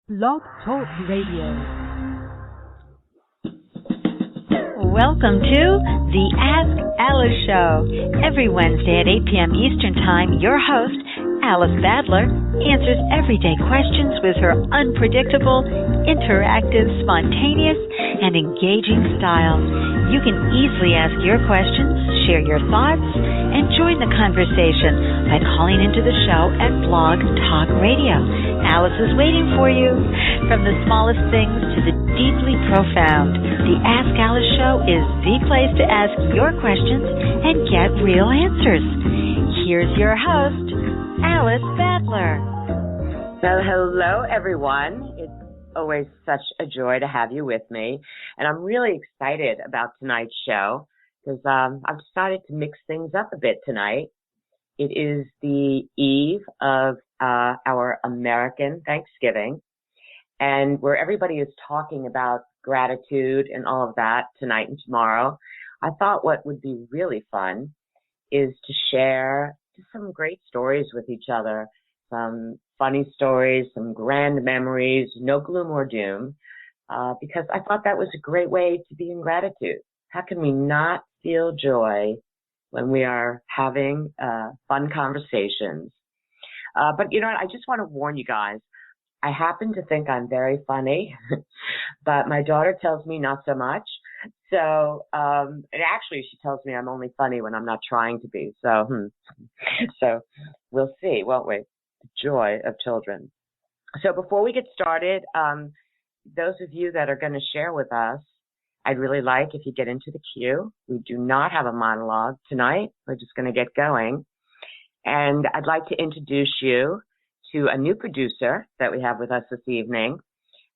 Blog Talk Radio. Welcome to the Ask Alice Show. Every Wednesday at 8 p.m. Eastern Time, your host, Alice Badler, answers everyday questions with her unpredictable, interactive, spontaneous, and engaging style. You can easily ask your questions, share your thoughts, and join the conversation by calling into the show at Blog Talk Radio. Alice is waiting for you. From the smallest things to the deeply profound, the Ask Alice Show is the place to ask your questions and get real answers. Here's your host, Alice Badler. So hello, everyone. It's always such a joy to have you with me. And I'm really excited about tonight's show because I've decided to mix things up a bit tonight. It is the eve of our American Thanksgiving, and where everybody is talking about gratitude and all of that tonight and tomorrow, I thought what would be really fun is to share just some great stories with each other, some funny stories, some grand memories, no gloom or doom, because I thought that was a great way to be in gratitude. How can we not feel joy when we are having fun conversations? But you know what? I just want to warn you guys. I happen to think I'm very funny, but my daughter tells me not so much. So, and actually she tells me I'm only funny when I'm not trying to be. So, so we'll see, won't we? The joy of children. So before we get started, those of you that are going to share with us, I'd really like if you get into the queue. We do not have a monologue tonight. We're just going to get going. And I'd like to introduce you to a new producer that we have with us this evening.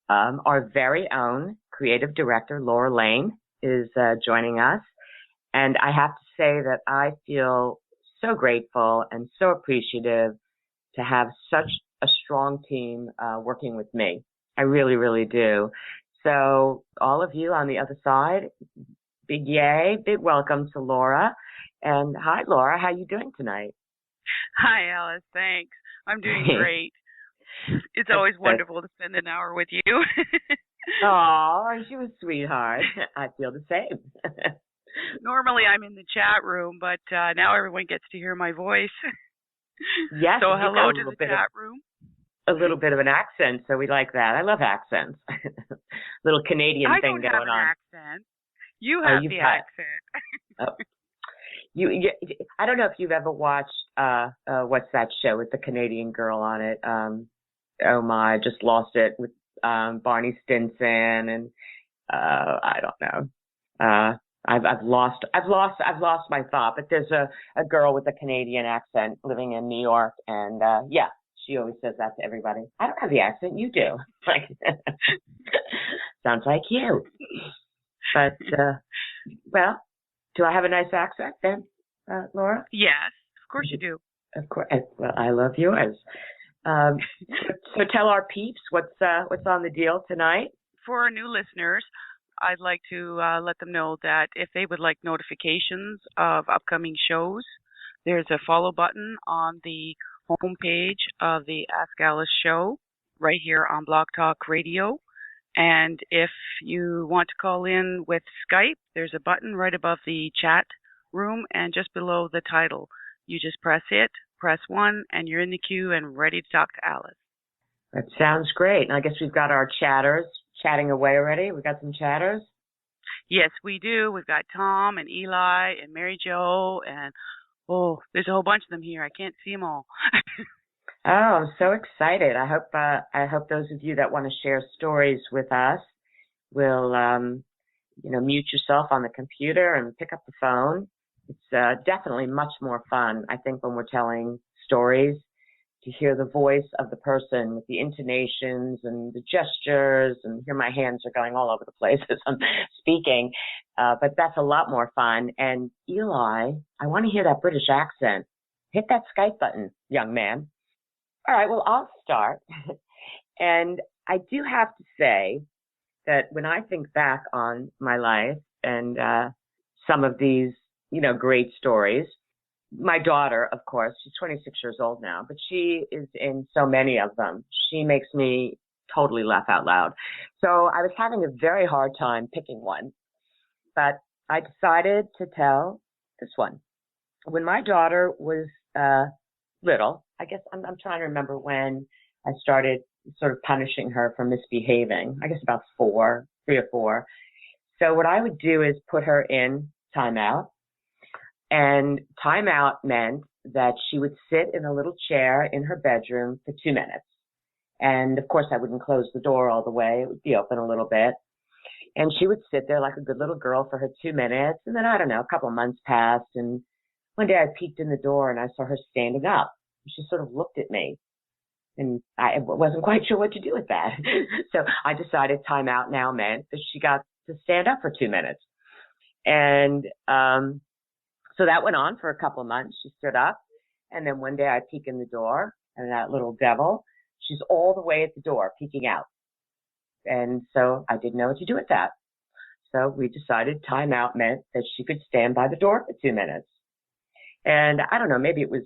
Our very own creative director, Laura Lane, is joining us. And I have to say that I feel so grateful and so appreciative to have such a strong team working with me. I really, really do. So all of you on the other side, big yay, big welcome to Laura. And hi, Laura, how you doing tonight? Hi, Alice. Thanks. I'm doing great. It's always wonderful to spend an hour with you. Oh, you're a sweetheart. I feel the same. Normally I'm in the chat room, but now everyone gets to hear my voice. Yes. So hello to the chat room. A little bit of an accent, so we like that. I love accents. Little Canadian thing going on. I don't have an accent. You have the accent. Oh. I don't know if you've ever watched what's that show with the Canadian girl on it? Oh my, I just lost it with Barney Stinson and I don't know. I've lost my thought. But there's a girl with a Canadian accent living in New York, and yeah, she always says that to everybody. I don't have the accent, you do. Like, sounds like you. But well. Do I have a nice accent then, Laura? Yes, of course you do. Of course. Well, I love yours. So tell our peeps what's on the deal tonight. For our new listeners, I'd like to let them know that if they would like notifications of upcoming shows, there's a follow button on the homepage of the Ask Alice show right here on Blog Talk Radio. And if you want to call in with Skype, there's a button right above the chat room and just below the title. You just press 1, and you're in the queue and ready to talk to Alice. That sounds great. And I guess we've got our chatters chatting away already. We've got some chatters. Yes, we do. We've got Tom and Eli and Mary Jo, and there's a whole bunch of them here. I can't see them all. Oh, I'm so excited. I hope those of you that want to share stories with us will, mute yourself on the computer and pick up the phone. It's definitely much more fun, I think, when we're telling stories, to hear the voice of the person with the intonations and the gestures, and here my hands are going all over the place as I'm speaking. But that's a lot more fun. And Eli, I want to hear that British accent. Hit that Skype button, young man. All right, well, I'll start. And I do have to say that when I think back on my life and some of these, great stories, my daughter, of course, she's 26 years old now, but she is in so many of them. She makes me totally laugh out loud. So I was having a very hard time picking one, but I decided to tell this one. When my daughter was little, I guess I'm trying to remember when I started sort of punishing her for misbehaving. I guess about 3 or 4. So what I would do is put her in timeout, and timeout meant that she would sit in a little chair in her bedroom for 2 minutes. And of course I wouldn't close the door all the way. It would be open a little bit. And she would sit there like a good little girl for her 2 minutes. And then, I don't know, a couple of months passed. And one day I peeked in the door and I saw her standing up. She sort of looked at me. And I wasn't quite sure what to do with that. So I decided timeout now meant that she got to stand up for 2 minutes. And so that went on for a couple of months. She stood up. And then one day I peek in the door, and that little devil, she's all the way at the door peeking out. And so I didn't know what to do with that. So we decided timeout meant that she could stand by the door for 2 minutes. And I don't know, maybe it was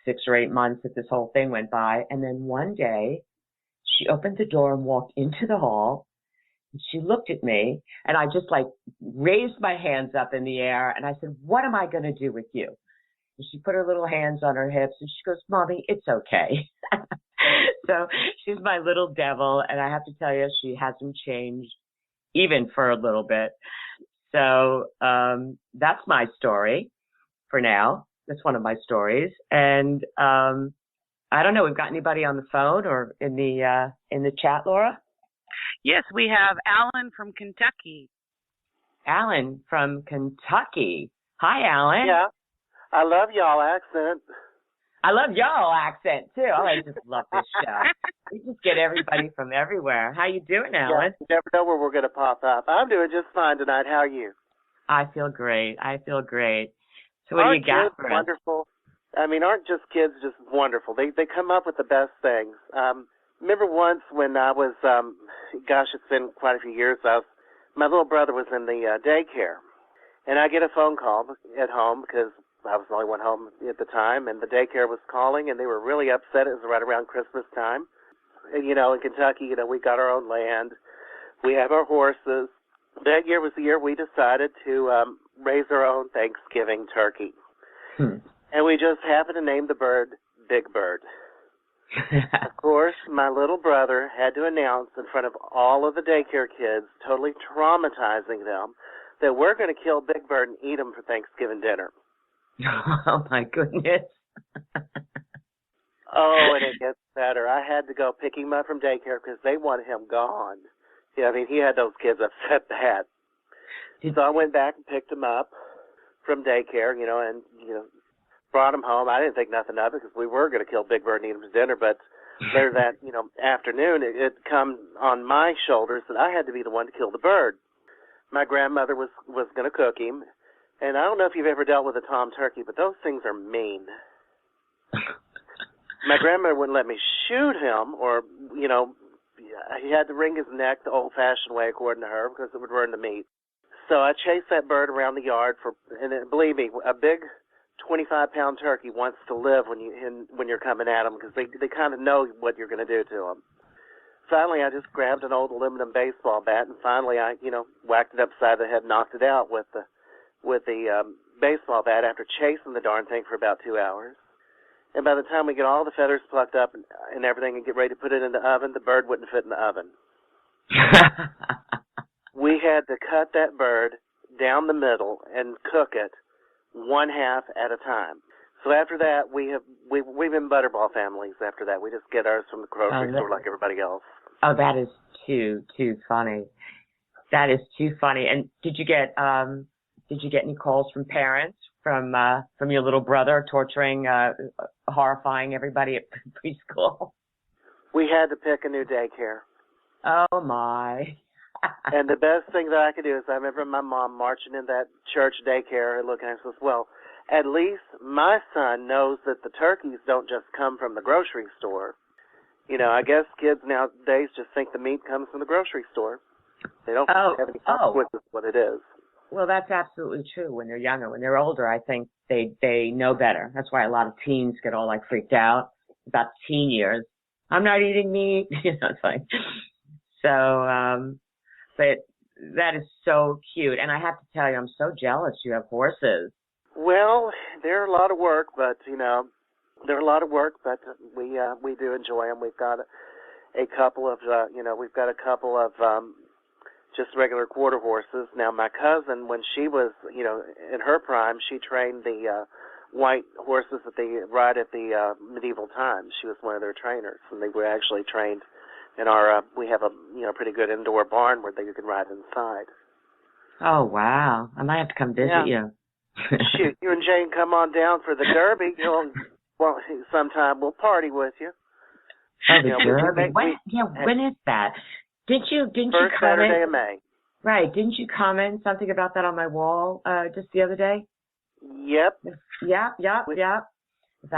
6 or 8 months that this whole thing went by. And then one day she opened the door and walked into the hall. And she looked at me, and I just like raised my hands up in the air. And I said, "What am I going to do with you?" And she put her little hands on her hips and she goes, "Mommy, it's okay." So she's my little devil, and I have to tell you, she hasn't changed even for a little bit. So that's my story for now. That's one of my stories. And I don't know, we've got anybody on the phone or in the chat, Laura? Yes, we have Alan from Kentucky. Alan from Kentucky. Hi, Alan. Yeah, I love y'all accent. I love y'all accent, too. Oh, I just love this show. We just get everybody from everywhere. How you doing, Alan? Yeah, you never know where we're going to pop up. I'm doing just fine tonight. How are you? I feel great. So what do you got for us? Wonderful. I mean, aren't just kids just wonderful? They come up with the best things. Remember once when I was, gosh, it's been quite a few years, my little brother was in the daycare, and I get a phone call at home because I was the only one home at the time, and the daycare was calling, and they were really upset. It was right around Christmas time. And, in Kentucky, we got our own land. We have our horses. That year was the year we decided to raise our own Thanksgiving turkey. And we just happened to name the bird Big Bird. Of course, my little brother had to announce in front of all of the daycare kids, totally traumatizing them, that we're going to kill Big Bird and eat him for Thanksgiving dinner. Oh, my goodness. Oh, and it gets better. I had to go pick him up from daycare because they wanted him gone. Yeah, I mean, he had those kids upset bad. So I went back and picked him up from daycare, and brought him home. I didn't think nothing of it because we were going to kill Big Bird and eat him for dinner, but later that, afternoon, it come on my shoulders that I had to be the one to kill the bird. My grandmother was going to cook him, and I don't know if you've ever dealt with a tom turkey, but those things are mean. My grandmother wouldn't let me shoot him, or, he had to wring his neck the old-fashioned way, according to her, because it would burn the meat. So I chased that bird around the yard and believe me, a big 25-pound turkey wants to live when you're coming at them because they kind of know what you're going to do to them. Finally, I just grabbed an old aluminum baseball bat, and finally I, whacked it upside the head, knocked it out with the baseball bat after chasing the darn thing for about 2 hours. And by the time we get all the feathers plucked up and everything and get ready to put it in the oven, the bird wouldn't fit in the oven. We had to cut that bird down the middle and cook it one half at a time. So after that, we've been butterball families after that. We just get ours from the grocery store like everybody else. Oh, that is too funny. That is too funny. And did you get any calls from parents from your little brother torturing, horrifying everybody at preschool? We had to pick a new daycare. Oh my. And the best thing that I could do is I remember my mom marching in that church daycare and looking at us and says, well, at least my son knows that the turkeys don't just come from the grocery store. I guess kids nowadays just think the meat comes from the grocery store. They don't have any consequences what it is. Well, that's absolutely true when they're younger. When they're older, I think they know better. That's why a lot of teens get all freaked out about teen years. I'm not eating meat. It's like, So, but that is so cute. And I have to tell you, I'm so jealous you have horses. Well, they're a lot of work, but they're a lot of work, but we do enjoy them. We've got a couple of just regular quarter horses. Now, my cousin, when she was in her prime, she trained the white horses that they ride at the medieval times. She was one of their trainers, and they were actually trained in our. We have a pretty good indoor barn where you can ride inside. Oh wow! I might have to come visit you. Shoot, you and Jane come on down for the Derby. Sometime we'll party with you. Oh, the Derby. When is that? Didn't you first comment? Saturday of May. Right. Didn't you comment something about that on my wall just the other day? Yep. Yep.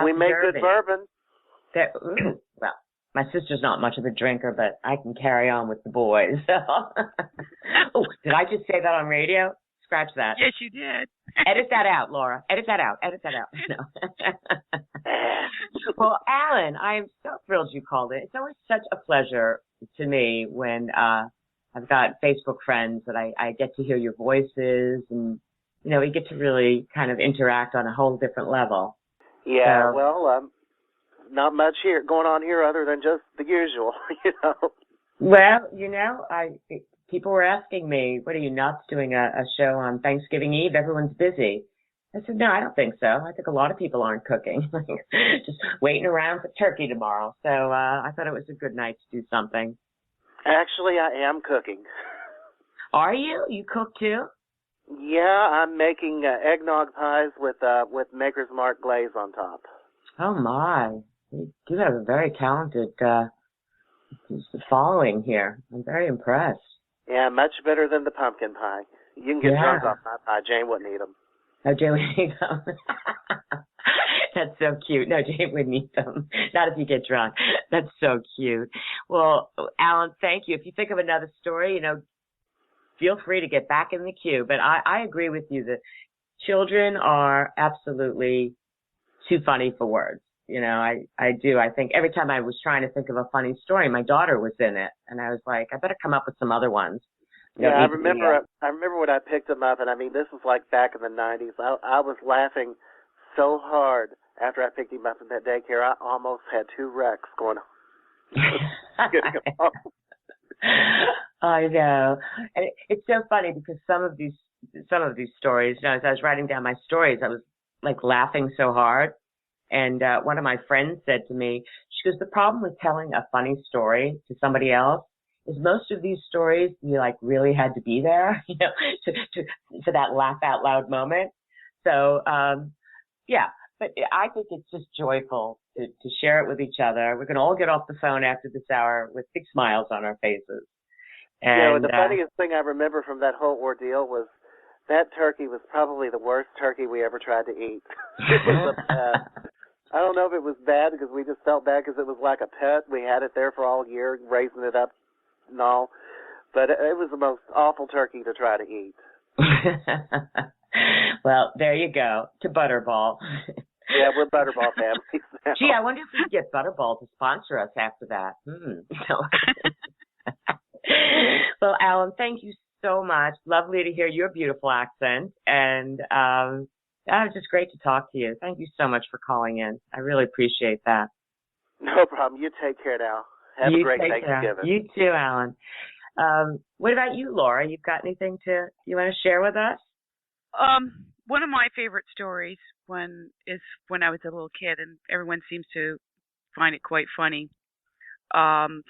We make good bourbon. Well, my sister's not much of a drinker, but I can carry on with the boys. Oh, did I just say that on radio? Scratch that. Yes, you did. Edit that out, Laura. Edit that out. No. Well, Alan, I am so thrilled you called it. It's always such a pleasure to me when I've got Facebook friends that I get to hear your voices, and we get to really kind of interact on a whole different level. Yeah, well, not much here going on here other than just the usual, Well, people were asking me, what are you nuts doing a show on Thanksgiving Eve? Everyone's busy. I said, no, I don't think so. I think a lot of people aren't cooking, just waiting around for turkey tomorrow. So I thought it was a good night to do something. Actually, I am cooking. Are you? You cook too? Yeah, I'm making eggnog pies with Maker's Mark glaze on top. Oh my! You do have a very talented following here. I'm very impressed. Yeah, much better than the pumpkin pie. You can get drunk off my pie. Jane wouldn't eat them. Oh, Jane wouldn't eat them. That's so cute. No, Jane wouldn't eat them. Not if you get drunk. That's so cute. Well, Alan, thank you. If you think of another story, feel free to get back in the queue. But I agree with you that children are absolutely too funny for words. I do. I think every time I was trying to think of a funny story, my daughter was in it, and I was like, I better come up with some other ones. I remember when I picked them up, and I mean, this was like back in the 90s. I was laughing so hard after I picked him up in that daycare. I almost had 2 wrecks going on. I know. And it's so funny because some of these stories, as I was writing down my stories, I was like laughing so hard. And one of my friends said to me, she goes, the problem with telling a funny story to somebody else is most of these stories you like really had to be there, for that laugh out loud moment. So but I think it's just joyful to share it with each other. We can all get off the phone after this hour with big smiles on our faces. And the funniest thing I remember from that whole ordeal was that turkey was probably the worst turkey we ever tried to eat. It was I don't know if it was bad because we just felt bad because it was like a pet. We had it there for all year, raising it up and all. But it was the most awful turkey to try to eat. Well, there you go, to Butterball. Yeah, we're Butterball families now. Gee, I wonder if we could get Butterball to sponsor us after that. Well, Alan, thank you so much. Lovely to hear your beautiful accent. And that was just great to talk to you. Thank you so much for calling in. I really appreciate that. No problem. You take care now. Have a great Thanksgiving. You too, Alan. What about you, Laura? You've got anything you want to share with us? One of my favorite stories is when I was a little kid, and everyone seems to find it quite funny.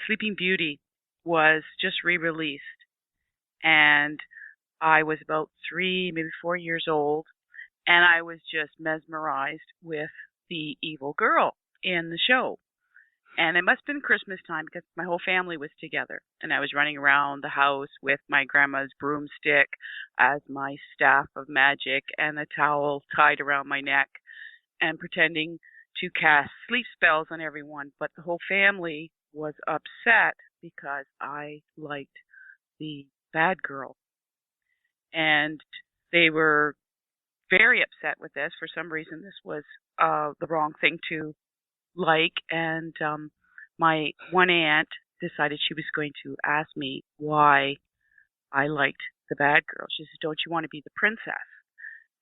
Sleeping Beauty was just re-released, and I was about 3, maybe 4 years old, and I was just mesmerized with the evil girl in the show. And it must have been Christmas time because my whole family was together. And I was running around the house with my grandma's broomstick as my staff of magic and a towel tied around my neck and pretending to cast sleep spells on everyone. But the whole family was upset because I liked the bad girl. And they were very upset with this. For some reason, this was the wrong thing to like, and my one aunt decided she was going to ask me why I liked the bad girl. She said, "Don't you want to be the princess?"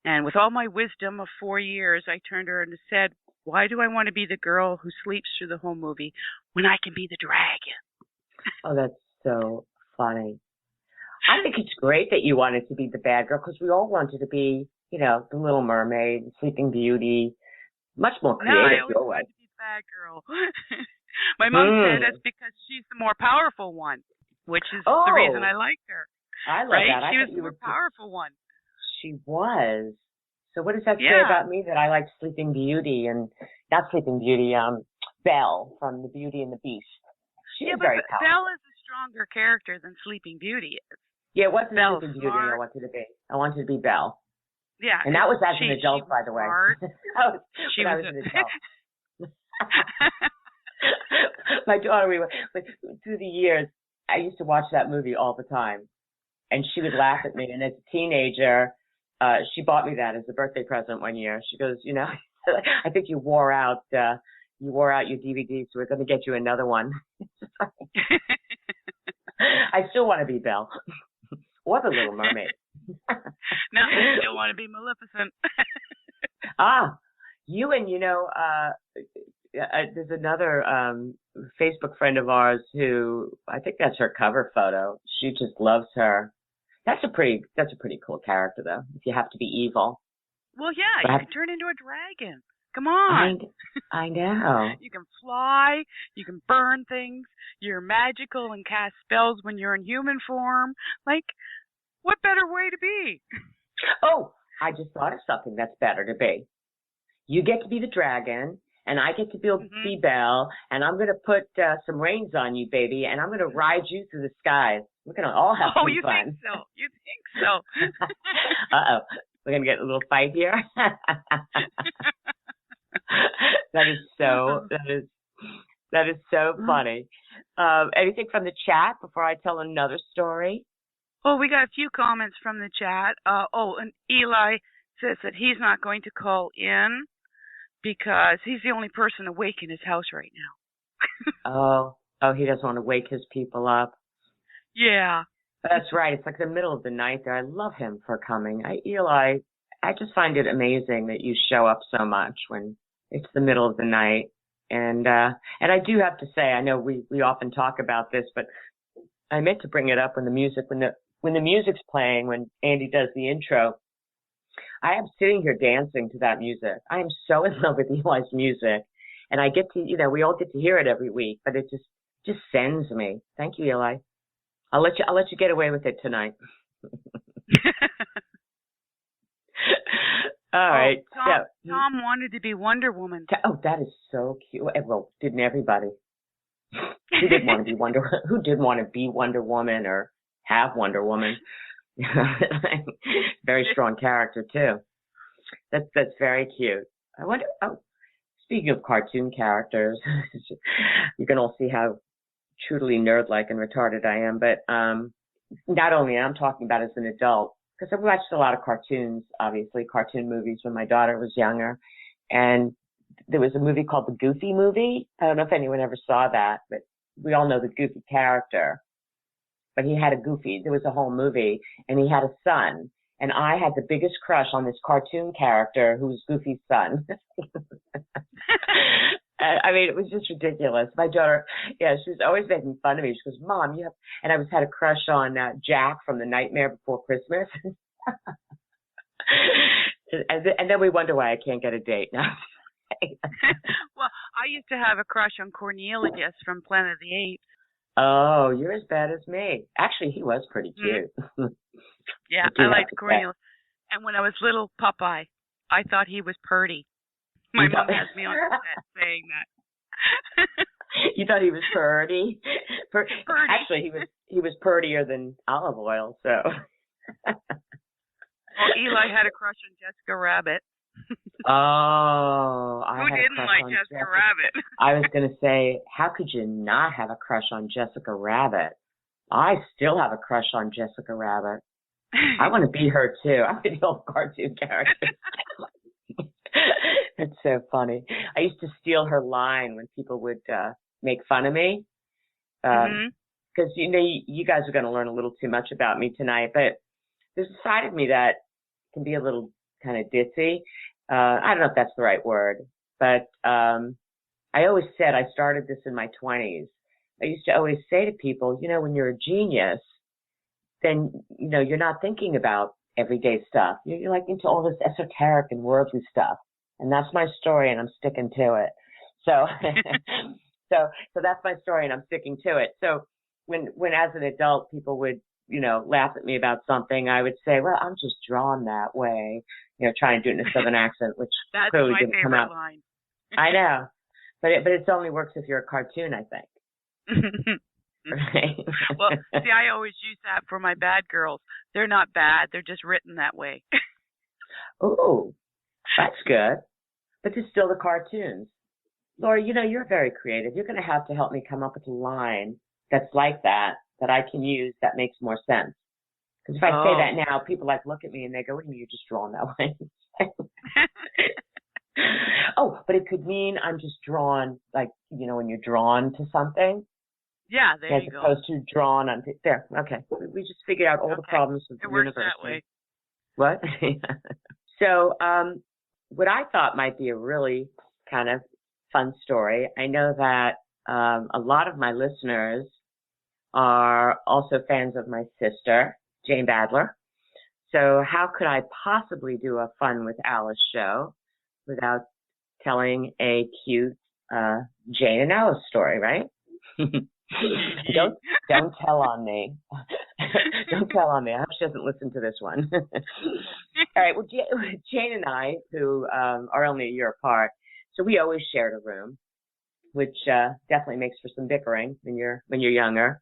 And with all my wisdom of 4 years, I turned to her and said, "Why do I want to be the girl who sleeps through the whole movie when I can be the dragon?" Oh, that's so funny. I think it's great that you wanted to be the bad girl because we all wanted to be, the Little Mermaid, Sleeping Beauty, much more No, I creative always your way. wanted to be the bad girl. My mom said that's because she's the more powerful one, which is the reason I liked her. I love right? that. She was the more powerful one. She was. So what does that say about me that I like Sleeping Beauty and not Sleeping Beauty, Belle from The Beauty and the Beast? She is very powerful. Belle is a stronger character than Sleeping Beauty is. Yeah, it wasn't Belle's Sleeping Beauty smart. I wanted to be. I wanted to be Belle. Yeah. And that was as an adult, by the way. I was an adult. My daughter, through the years, I used to watch that movie all the time. And she would laugh at me. And as a teenager, she bought me that as a birthday present one year. She goes, I think you wore out your DVD, so we're going to get you another one. I still want to be Belle or the Little Mermaid. No, I still want to be Maleficent. You and there's another Facebook friend of ours who I think that's her cover photo. She just loves her. That's a pretty cool character though. If you have to be evil. Well, yeah, you can turn into a dragon. Come on. I know. You can fly. You can burn things. You're magical and cast spells when you're in human form. Like, what better way to be? Oh, I just thought of something that's better to be. You get to be the dragon, and I get to be Belle, and I'm going to put some reins on you, baby, and I'm going to ride you through the skies. We're going to all have some fun. Oh, you think so? You think so? Uh-oh. We're going to get a little fight here. That is so funny. Anything from the chat before I tell another story? Oh, we got a few comments from the chat. And Eli says that he's not going to call in because he's the only person awake in his house right now. Oh, he doesn't want to wake his people up. Yeah. That's right. It's like the middle of the night there. I love him for coming. Eli, I just find it amazing that you show up so much when it's the middle of the night. And I do have to say, I know we often talk about this, but I meant to bring it up when the music's playing, when Andy does the intro. I am sitting here dancing to that music. I am so in love with Eli's music, and I get to, we all get to hear it every week, but it just sends me. Thank you, Eli. I'll let you get away with it tonight. All right. Tom wanted to be Wonder Woman. Oh, that is so cute. Well, didn't everybody? Who didn't want to be Wonder Woman or have Wonder Woman? Very strong character too. That's very cute. I wonder. Oh, speaking of cartoon characters, you can all see how truly nerd-like and retarded I am. But not only I'm talking about as an adult, because I've watched a lot of cartoons, obviously cartoon movies when my daughter was younger, and there was a movie called The Goofy Movie. I don't know if anyone ever saw that, but we all know the Goofy character. But he had there was a whole movie, and he had a son. And I had the biggest crush on this cartoon character who was Goofy's son. I mean, it was just ridiculous. My daughter, she was always making fun of me. She goes, "Mom, you have," and I had a crush on Jack from The Nightmare Before Christmas. and then we wonder why I can't get a date now. Well, I used to have a crush on Cornelius from Planet of the Apes. Oh, you're as bad as me. Actually, he was pretty cute. Yeah, I liked Cornelius. And when I was little, Popeye, I thought he was purty. My mom has me on set saying that. You thought he was purty? Purty. Actually, he was purtier than olive oil. So. Well, Eli had a crush on Jessica Rabbit. Oh, who didn't like Jessica Rabbit? I was going to say, how could you not have a crush on Jessica Rabbit? I still have a crush on Jessica Rabbit. I want to be her too. I'm the old cartoon character. It's so funny. I used to steal her line when people would make fun of me. Because, you guys are going to learn a little too much about me tonight, but there's a side of me that can be a little kind of ditzy. I don't know if that's the right word, but I always said I started this in my 20s. I used to always say to people, when you're a genius, then, you're not thinking about everyday stuff. You're like into all this esoteric and worldly stuff. And that's my story, and I'm sticking to it. So, so that's my story, and I'm sticking to it. So when as an adult, people would, laugh at me about something, I would say, well, I'm just drawn that way, trying to do it in a Southern accent, which that's clearly my didn't come out. Line. I know, but it only works if you're a cartoon, I think. Right. Well, see, I always use that for my bad girls. They're not bad; they're just written that way. Oh, that's good. But there's still the cartoons. Laura, you're very creative. You're going to have to help me come up with a line that's like that I can use that makes more sense. Because if I say that now, people look at me and they go, what do you mean you're just drawn that way? Oh, but it could mean I'm just drawn, when you're drawn to something. Yeah, there you go. As opposed to drawn on there. Okay. We just figured out all the problems of the universe. It works that What? way. So, what I thought might be a really kind of fun story. I know that a lot of my listeners are also fans of my sister, Jane Badler. So how could I possibly do a Fun with Alice show without telling a cute Jane and Alice story, right? Don't tell on me. Don't tell on me. I hope she doesn't listen to this one. All right. Well, Jane and I, who are only a year apart, so we always shared a room, which definitely makes for some bickering when you're younger.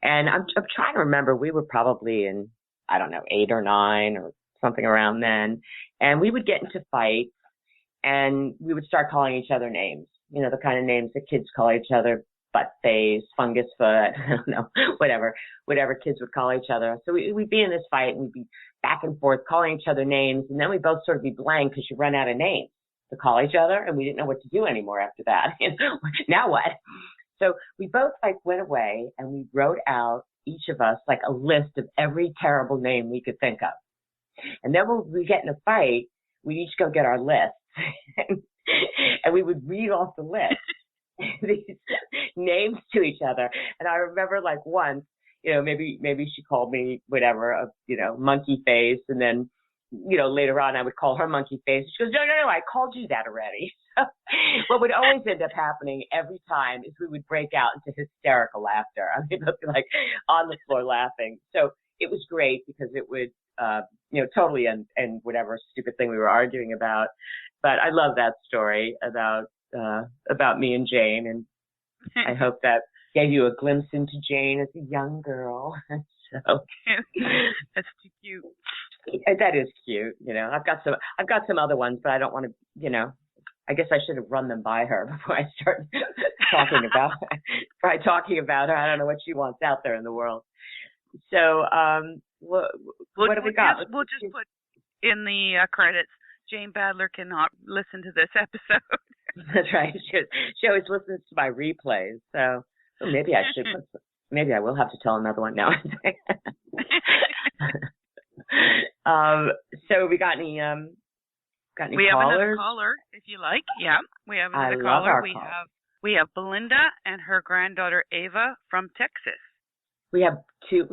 And I'm trying to remember. We were probably in, I don't know, 8 or 9 or something around then, and we would get into fights, and we would start calling each other names. The kind of names that kids call each other. Butt face, fungus foot, I don't know, whatever kids would call each other. So we'd be in this fight and we'd be back and forth calling each other names, and then we'd both sort of be blank because you run out of names to call each other, and we didn't know what to do anymore after that. Now what? So we both went away and we wrote out, each of us, a list of every terrible name we could think of. And then when we get in a fight, we'd each go get our lists and we would read off the list. These names to each other. And I remember once, maybe she called me whatever, monkey face, and then, later on I would call her monkey face. She goes, no, I called you that already. What would always end up happening every time is we would break out into hysterical laughter. I mean, we'd be on the floor laughing. So it was great because it would, totally end whatever stupid thing we were arguing about. But I love that story about me and Jane, and I hope that gave you a glimpse into Jane as a young girl. So that's too cute. That is cute. I've got some other ones, but I don't want to. I guess I should have run them by her before I start talking about her. I don't know what she wants out there in the world. So what have we got? We'll just put in the credits. Jane Badler cannot listen to this episode. That's right. She always listens to my replays. So maybe I should. Maybe I will have to tell another one now. So we got any callers? We have another caller, if you like. Yeah, we have another caller. We have Belinda and her granddaughter Ava from Texas. We have two.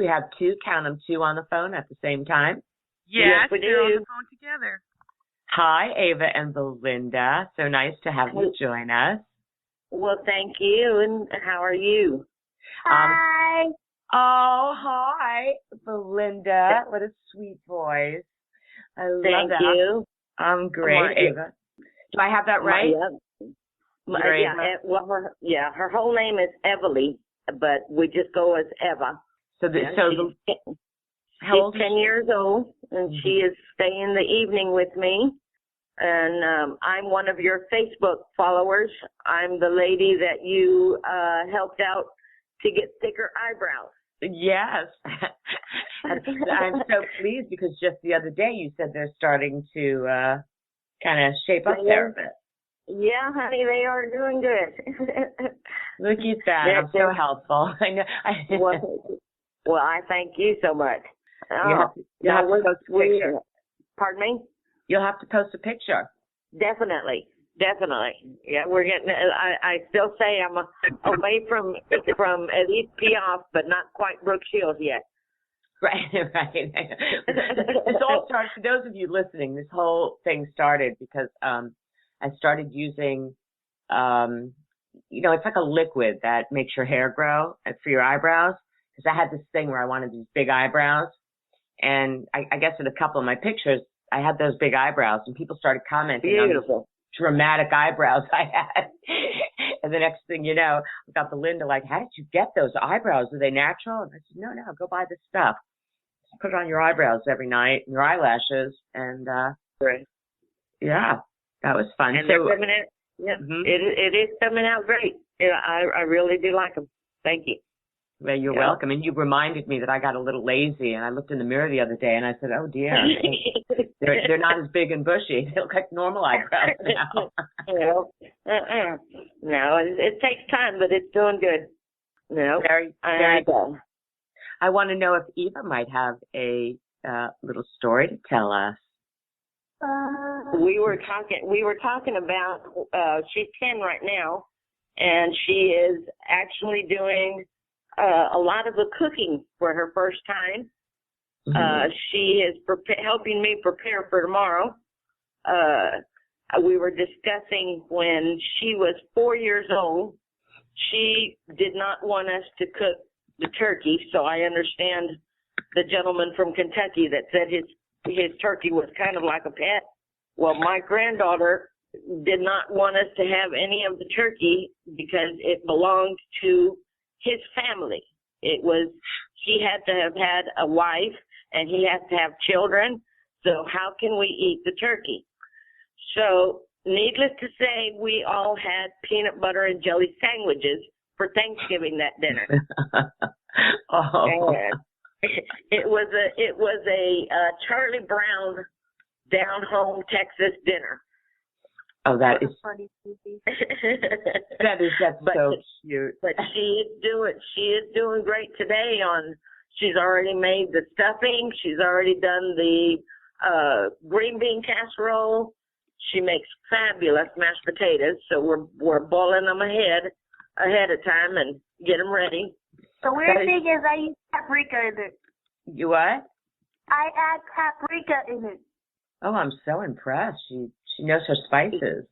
Count them, 2 on the phone at the same time. Yes, they're on the phone together. Hi, Ava and Belinda. So nice to have you join us. Well, thank you. And how are you? Hi. Oh, hi, Belinda. What a sweet voice. I love that. Thank you. I'm great, Ava. Do I have that right? Her whole name is Everly, but we just go as Eva. How old she's 10 years old, and she is staying the evening with me. And I'm one of your Facebook followers. I'm the lady that you helped out to get thicker eyebrows. Yes. I'm so pleased because just the other day you said they're starting to kind of shape up there a bit. Yeah, honey, they are doing good. Look at that. I'm so helpful. I know. Well, I thank you so much. You'll have to post a picture. Pardon me? You'll have to post a picture. Definitely. Yeah, we're getting. I still say I'm away from Edith Piaf, but not quite Brooke Shields yet. Right. This all started, for those of you listening, this whole thing started because I started using, it's like a liquid that makes your hair grow for your eyebrows. Because I had this thing where I wanted these big eyebrows. And I guess in a couple of my pictures, I had those big eyebrows, and people started commenting on these dramatic eyebrows I had. And the next thing you know, I got Belinda like, how did you get those eyebrows? Are they natural? And I said, no, go buy this stuff. Just put it on your eyebrows every night, and your eyelashes. And, right. Yeah, that was fun. And they're coming out, yeah, it is coming out great. Yeah, I really do like them. Thank you. Well, you're welcome. And you reminded me that I got a little lazy, and I looked in the mirror the other day, and I said, oh, dear. They're not as big and bushy. They look like normal eyebrows now. No, it takes time, but it's doing good. Very good. I want to know if Eva might have a little story to tell us. We were talking about, she's 10 right now, and she is actually doing a lot of the cooking for her first time. She is helping me prepare for tomorrow. We were discussing when she was 4 years old, she did not want us to cook the turkey, so I understand the gentleman from Kentucky that said his turkey was kind of like a pet. Well, my granddaughter did not want us to have any of the turkey because it belonged to his family. He had to have had a wife and he has to have children. So how can we eat the turkey? So needless to say, we all had peanut butter and jelly sandwiches for Thanksgiving that dinner. And it was a Charlie Brown down home Texas dinner. Oh, that's so cute. But she is doing great today. She's already made the stuffing. She's already done the green bean casserole. She makes fabulous mashed potatoes. So we're boiling them ahead of time and get them ready. The weird thing is I use paprika in it. You what? I add paprika in it. Oh, I'm so impressed. She knows her spices.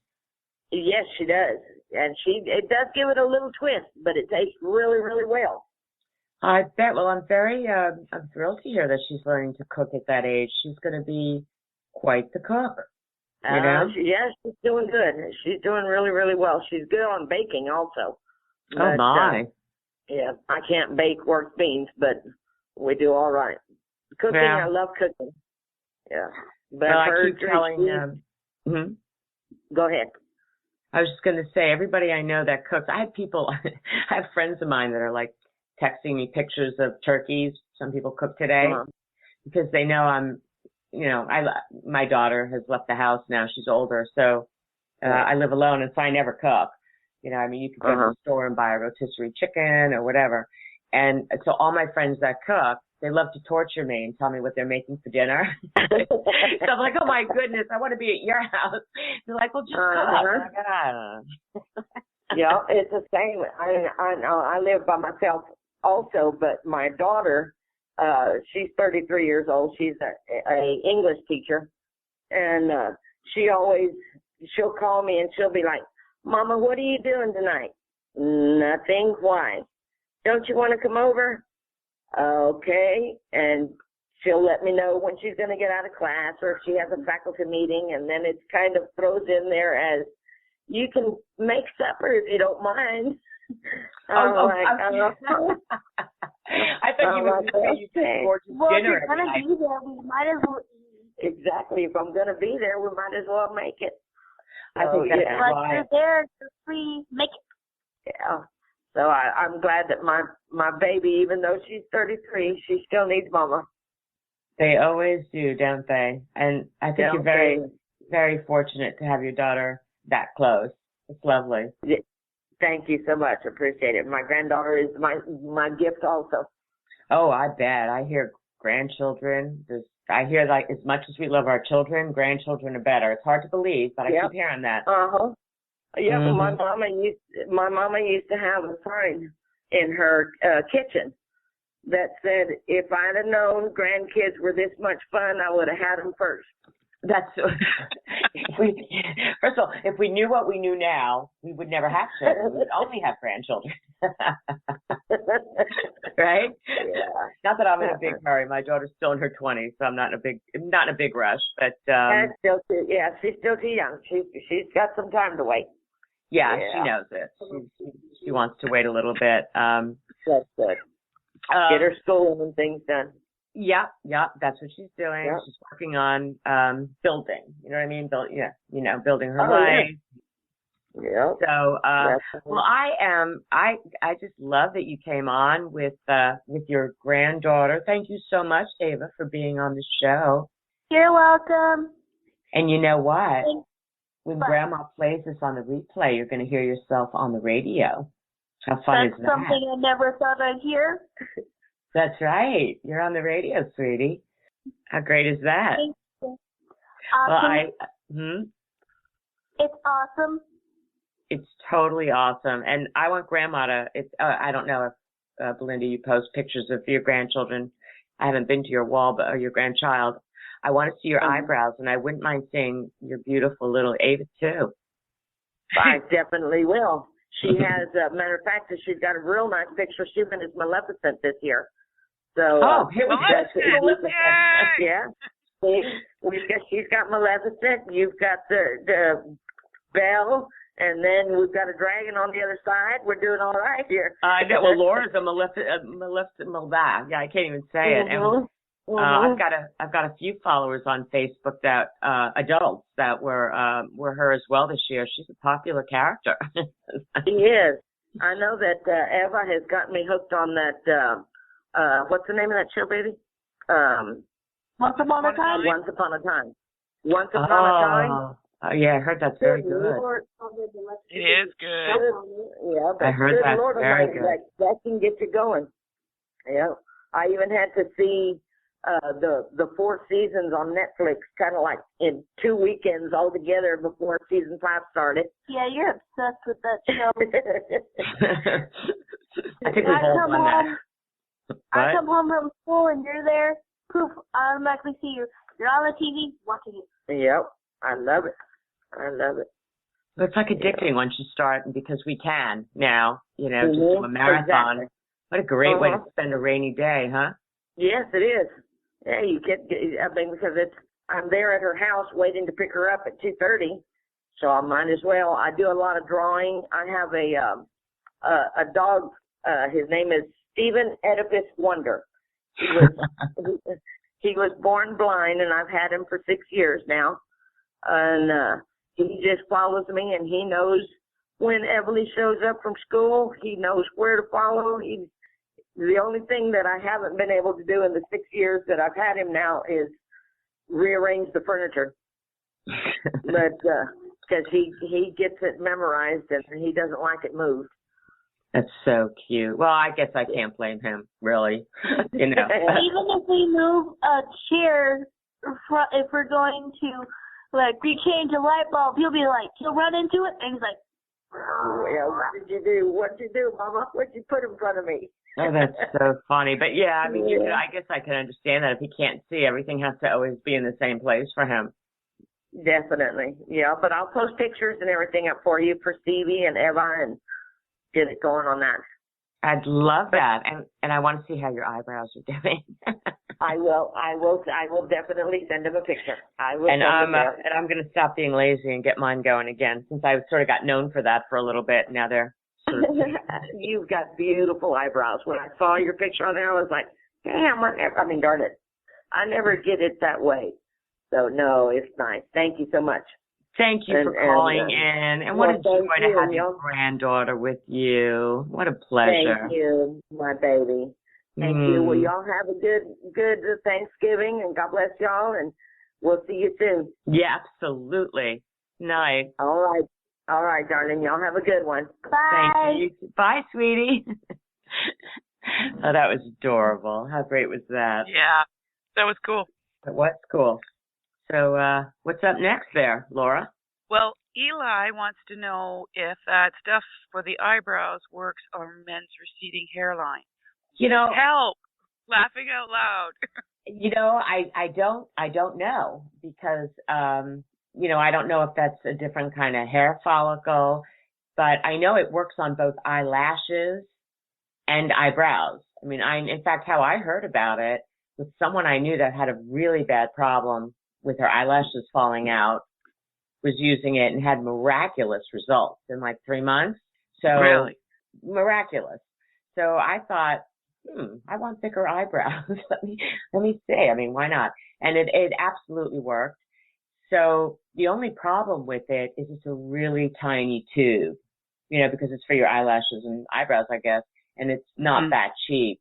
Yes, she does. And it does give it a little twist, but it tastes really, really well. I bet. Well, I'm thrilled to hear that she's learning to cook at that age. She's going to be quite the cook. You know? Yes, she's doing good. She's doing really, really well. She's good on baking also. Oh, my. Yeah, I can't bake work beans, but we do all right. Cooking, I love cooking. Yeah. But well, I keep telling Go ahead. I was just going to say, everybody I know that cooks, I have friends of mine that are like texting me pictures of turkeys some people cook today because they know my daughter has left the house now. She's older. So I live alone, and so I never cook. You could go to the store and buy a rotisserie chicken or whatever. And so all my friends that cook, they love to torture me and tell me what they're making for dinner. So I'm like, oh, my goodness, I want to be at your house. They're like, well, just cook. Yeah, it's the same. I live by myself also, but my daughter, she's 33 years old. She's a English teacher. And she'll call me and she'll be like, Mama, what are you doing tonight? Nothing. Why? Don't you want to come over? Okay. And she'll let me know when she's going to get out of class or if she has a faculty meeting, and then it kind of throws in there as, you can make supper if you don't mind. I thought you were going to say you could gorgeous dinner. If you're going to be there, we might as well eat. Exactly. If I'm going to be there, we might as well make it. I think that's right. Like, you're there, just free, make it. Yeah. So I'm glad that my baby, even though she's 33, she still needs Mama. They always do, don't they? And I think you're very, very fortunate to have your daughter that close. It's lovely. Yeah. Thank you so much. Appreciate it. My granddaughter is my gift also. Oh, I bet. I hear grandchildren. I hear like as much as we love our children, grandchildren are better. It's hard to believe, but I keep hearing that. Uh-huh. Yeah, Mm-hmm. my mama used to have a sign in her kitchen that said, if I'd have known grandkids were this much fun, I would have had them first. That's first of all, if we knew what we knew now, we would never have children. We would only have grandchildren. Right? Yeah. Not that I'm in a big hurry. My daughter's still in her 20s, so I'm not in a big rush. But she's still too young. She's got some time to wait. Yeah, she knows it. She wants to wait a little bit. That's good. Get her schooling and things done. Yeah, that's what she's doing. Yep. She's working on building. You know what I mean? Building her life. Yeah. So, well, I just love that you came on with your granddaughter. Thank you so much, Ava, for being on the show. You're welcome. And you know what? When Grandma plays this on the replay, you're going to hear yourself on the radio. How fun is that? That's something I never thought I'd hear. That's right. You're on the radio, sweetie. How great is that? Thank you. Well, It's awesome. It's totally awesome. And I want Grandma to, I don't know if, Belinda, you post pictures of your grandchildren. I haven't been to your wall, or your grandchild. I want to see your eyebrows, and I wouldn't mind seeing your beautiful little Ava, too. I definitely will. She has, matter of fact, she's got a real nice picture. She went as Maleficent this year. So, here we go. Yeah. She's got Maleficent. You've got the Belle, and then we've got a dragon on the other side. We're doing all right here. I know. Well, Laura's a Maleficent. Yeah, I can't even say it. And, I've got a few followers on Facebook that adults that were her as well this year. She's a popular character. She is. I know that Eva has got me hooked on that. What's the name of that show, baby? Once Upon a Time. Once Upon a Time. Once Upon a Time. Oh yeah, I heard that's very good. It is good. Yeah, I heard that's Lord very Almighty, good. that can get you going. Yeah, I even had to see the 4 seasons on Netflix, kind of like in 2 weekends all together before season 5 started. Yeah, you're obsessed with that show. I think we've all done that. I come home from school and you're there. Poof! I automatically see you. You're on the TV watching it. Yep, I love it. It's like addicting once you start, because we can now, just do a marathon. Exactly. What a great way to spend a rainy day, huh? Yes, it is. Yeah, you get. I mean, because I'm there at her house waiting to pick her up at 2:30, so I might as well. I do a lot of drawing. I have a dog. His name is Stephen Oedipus Wonder. He was born blind, and I've had him for 6 years now. And he just follows me, and he knows when Everly shows up from school. He knows where to follow. The only thing that I haven't been able to do in the 6 years that I've had him now is rearrange the furniture. But because he gets it memorized and he doesn't like it moved. That's so cute. Well, I guess I can't blame him, really. Even if we move a chair, if we're going to, rechange a light bulb, he'll run into it, and he's like, well, what did you do? What'd you do, Mama? What'd you put in front of me? Oh, that's so funny. But, yeah, I mean, I guess I can understand that. If he can't see, everything has to always be in the same place for him. Definitely. Yeah, but I'll post pictures and everything up for you for Stevie and Eva and get it going on that. I'd love that. And I want to see how your eyebrows are doing. I will definitely send him a picture. I'm going to stop being lazy and get mine going again, since I sort of got known for that for a little bit. Now they're sort of... You've got beautiful eyebrows. When I saw your picture on there, I was like, damn, darn it. I never get it that way. So, no, it's nice. Thank you so much. Thank you for calling in. And what a joy to have your granddaughter with you. What a pleasure. Thank you, my baby. Thank you. Well, y'all have a good Thanksgiving, and God bless y'all, and we'll see you soon. Yeah, absolutely. Night. All right. All right, darling. Y'all have a good one. Bye. Thank you. Bye, sweetie. Oh, that was adorable. How great was that? Yeah, that was cool. It was cool. So what's up next there, Laura? Well, Eli wants to know if that stuff for the eyebrows works on men's receding hairline. You know, Help! Laughing out loud. You know, I don't know because you know, I don't know if that's a different kind of hair follicle, but I know it works on both eyelashes and eyebrows. I mean, in fact, how I heard about it was someone I knew that had a really bad problem with her eyelashes falling out, was using it and had miraculous results in like 3 months. So Really? Miraculous. So I thought, I want thicker eyebrows. let me see. I mean, why not? And it absolutely worked. So the only problem with it is it's a really tiny tube, you know, because it's for your eyelashes and eyebrows, I guess, and it's not that cheap.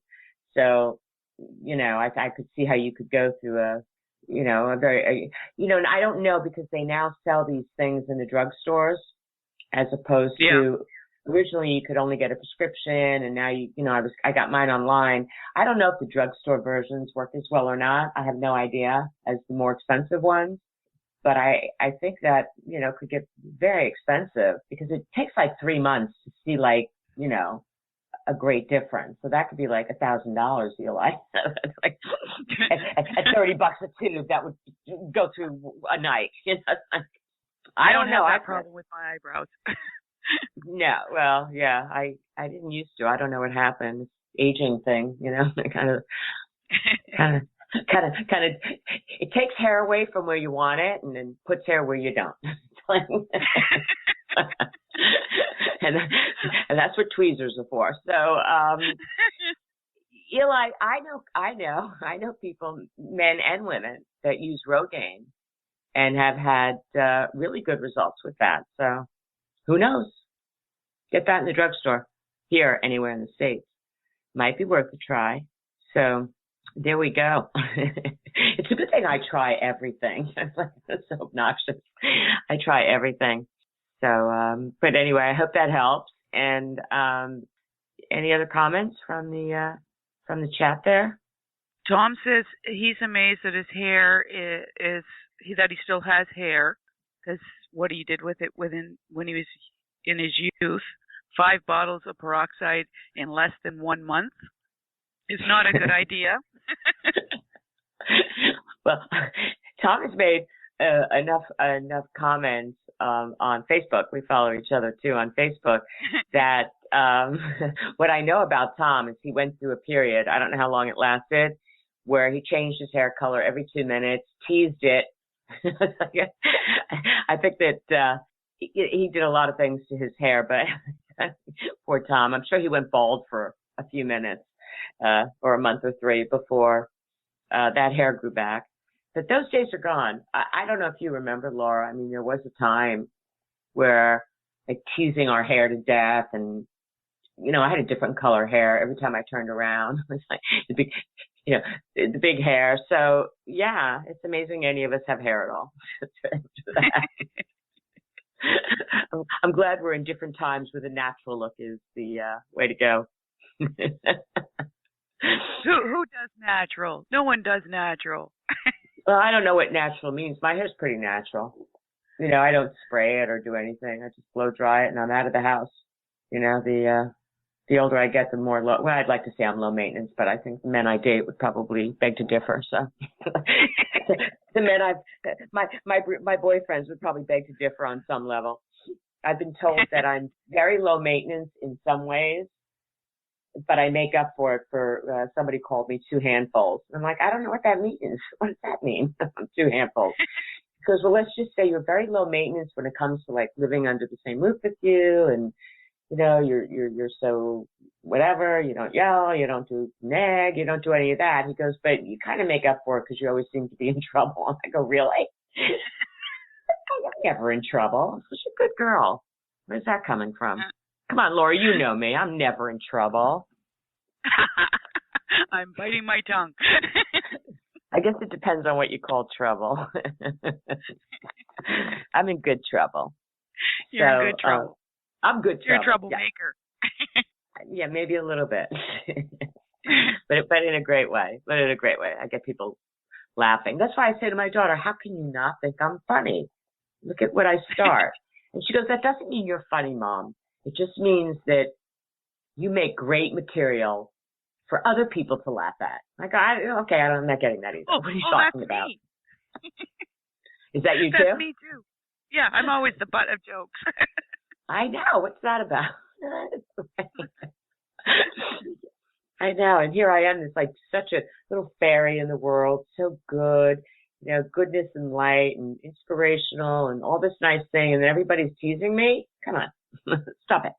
So, you know, I could see how you could go through you know, and I don't know because they now sell these things in the drugstores as opposed to originally you could only get a prescription, and now you know, I got mine online. I don't know if the drugstore versions work as well or not. I have no idea as the more expensive ones, but I think that, you know, could get very expensive because it takes like 3 months to see like, you know, a great difference. So that could be like $1,000, Eli. Like at $30 a tube, that would go through a night. You know? I don't know. I have that problem with my eyebrows. No, well, yeah, I didn't used to. I don't know what happened. It's aging thing, you know, kind of. It takes hair away from where you want it, and then puts hair where you don't. and that's what tweezers are for. So, Eli, I know people, men and women, that use Rogaine and have had really good results with that. So, who knows? Get that in the drugstore here, anywhere in the States. Might be worth a try. So there we go. It's a good thing I try everything. It's so obnoxious. I try everything. So, but anyway, I hope that helps. And any other comments from the chat there? Tom says he's amazed that his hair that he still has hair, because what he did with it when he was in his youth, 5 bottles of peroxide in less than 1 month is not a good idea. Well, Tom has made enough comments on Facebook. We follow each other too on Facebook. That what I know about Tom is he went through a period, I don't know how long it lasted, where he changed his hair color every 2 minutes, teased it. I think that he did a lot of things to his hair, but poor Tom. I'm sure he went bald for a few minutes or a month or 3 before that hair grew back. But those days are gone. I don't know if you remember, Laura. I mean, there was a time where like teasing our hair to death, and you know, I had a different color hair every time I turned around. It was like the big hair. So yeah, it's amazing any of us have hair at all. I'm glad we're in different times where the natural look is the way to go. Who does natural? No one does natural. Well, I don't know what natural means. My hair's pretty natural. You know, I don't spray it or do anything. I just blow dry it and I'm out of the house. You know, the older I get, the more well, I'd like to say I'm low maintenance, but I think the men I date would probably beg to differ. So the men my boyfriends would probably beg to differ on some level. I've been told that I'm very low maintenance in some ways, but I make up for it for somebody called me 2 handfuls. I'm like, I don't know what that means. What does that mean? 2 handfuls. Because, well, let's just say you're very low maintenance when it comes to like living under the same roof with you, and you know, you're so whatever, you don't yell, you don't do nag, you don't do any of that. He goes, but you kind of make up for it because you always seem to be in trouble. I go, really? I'm never in trouble. I'm such a good girl. Where's that coming from? Come on, Laura, you know me. I'm never in trouble. I'm biting my tongue. I guess it depends on what you call trouble. I'm in good trouble. You're in good trouble. I'm good trouble. You're a troublemaker. Yeah, maybe a little bit. but in a great way. But in a great way. I get people laughing. That's why I say to my daughter, how can you not think I'm funny? Look at what I start. And she goes, that doesn't mean you're funny, Mom. It just means that you make great material for other people to laugh at. Like, I'm not getting that either. What are you talking about? Me. Is that you too? That's me too. Yeah, I'm always the butt of jokes. I know. What's that about? I know. And here I am, it's like such a little fairy in the world, so good, goodness and light and inspirational and all this nice thing. And then everybody's teasing me. Come on. Stop it.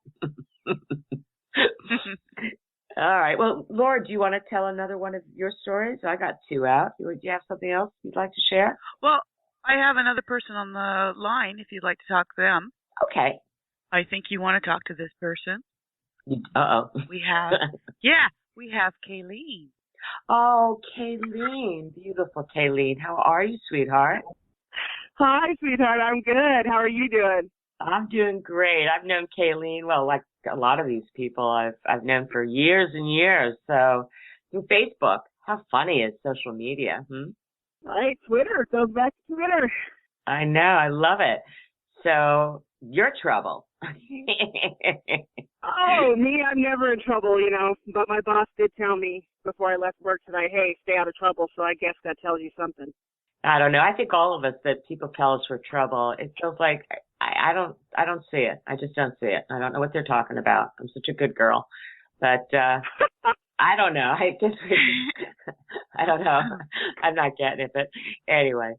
All right. Well, Laura, do you want to tell another one of your stories? I got 2 out. Do you have something else you'd like to share? Well, I have another person on the line if you'd like to talk to them. Okay. I think you want to talk to this person. Uh-oh. We have Kayleen. Oh, Kayleen. Beautiful Kayleen. How are you, sweetheart? Hi, sweetheart. I'm good. How are you doing? I'm doing great. I've known Kayleen, well, like a lot of these people I've known for years and years. So through Facebook. How funny is social media? Right, Twitter. It goes back to Twitter. I know. I love it. So you're trouble. Oh, me, I'm never in trouble, but my boss did tell me before I left work tonight, hey, stay out of trouble, so I guess that tells you something. I don't know. I think all of us that people tell us we're trouble, it feels like I don't see it. I just don't see it. I don't know what they're talking about. I'm such a good girl. But I don't know. I guess I don't know. I'm not getting it. But anyway,